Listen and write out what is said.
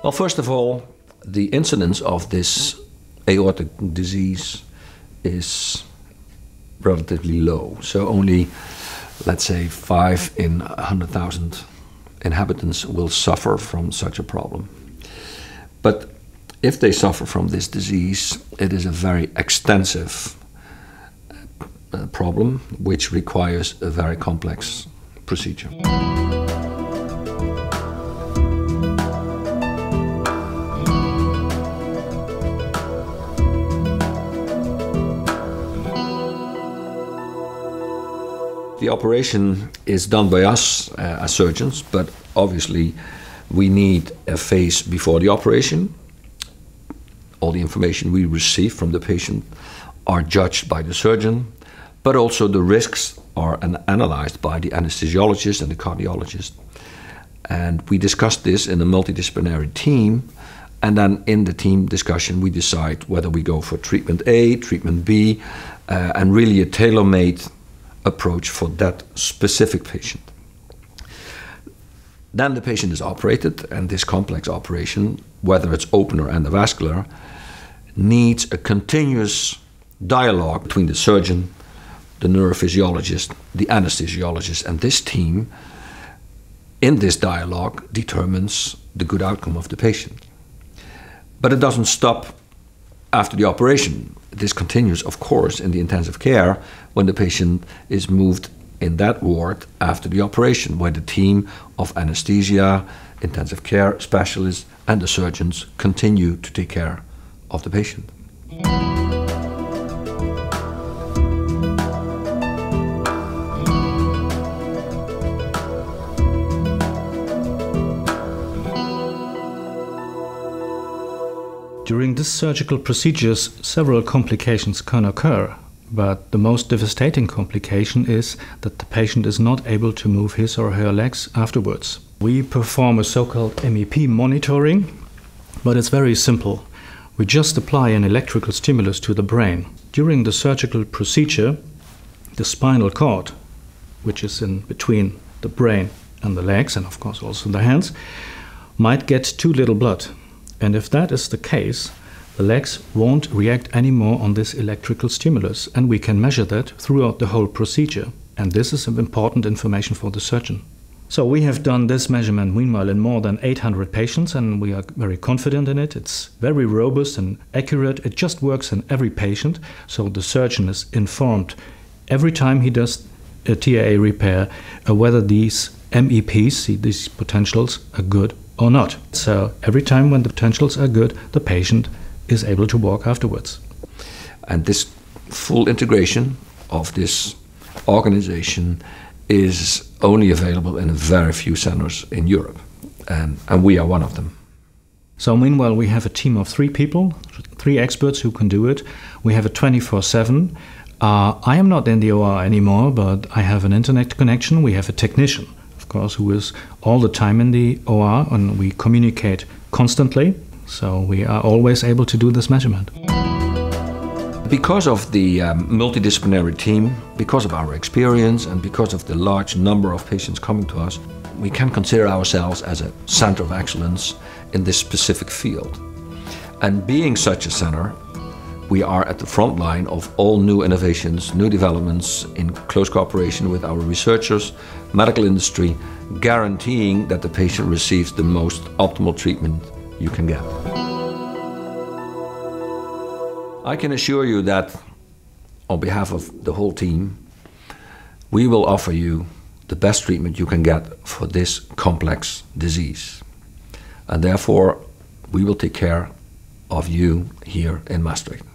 Well, first of all, the incidence of this aortic disease is relatively low. So only, let's say, 5 in 100,000 inhabitants will suffer from such a problem. But if they suffer from this disease, it is a very extensive problem which requires a very complex procedure. The operation is done by us as surgeons, but obviously we need a phase before the operation. All the information we receive from the patient are judged by the surgeon, but also the risks are analyzed by the anesthesiologist and the cardiologist. And we discuss this in a multidisciplinary team, and then in the team discussion we decide whether we go for treatment A, treatment B, and really a tailor-made approach for that specific patient. Then the patient is operated, and this complex operation, whether it's open or endovascular, needs a continuous dialogue between the surgeon, the neurophysiologist, the anesthesiologist, and this team, in this dialogue, determines the good outcome of the patient. But it doesn't stop after the operation. This continues, of course, in the intensive care when the patient is moved in that ward after the operation, where the team of anesthesia, intensive care specialists, and the surgeons continue to take care of the patient. During this surgical procedures, several complications can occur, but the most devastating complication is that the patient is not able to move his or her legs afterwards. We perform a so-called MEP monitoring, but it's very simple. We just apply an electrical stimulus to the brain. During the surgical procedure, the spinal cord, which is in between the brain and the legs, and of course also the hands, might get too little blood. And if that is the case, the legs won't react anymore on this electrical stimulus, and we can measure that throughout the whole procedure. And this is important information for the surgeon. So we have done this measurement meanwhile in more than 800 patients, and we are very confident in it. It's very robust and accurate. It just works in every patient, so the surgeon is informed every time he does a TAA repair whether these MEPs, these potentials, are good or not. So every time when the potentials are good, the patient is able to walk afterwards. And this full integration of this organization is only available in very few centers in Europe, and we are one of them. So meanwhile we have a team of 3 people, 3 experts who can do it. We have a 24/7. I am not in the OR anymore, but I have an internet connection. We have a technician, of course, who is all the time in the OR, and we communicate constantly, so we are always able to do this measurement. Because of the multidisciplinary team, because of our experience, and because of the large number of patients coming to us, we can consider ourselves as a center of excellence in this specific field. And being such a center, we are at the front line of all new innovations, new developments, in close cooperation with our researchers, medical industry, guaranteeing that the patient receives the most optimal treatment you can get. I can assure you that, on behalf of the whole team, we will offer you the best treatment you can get for this complex disease. And therefore, we will take care of you here in Maastricht.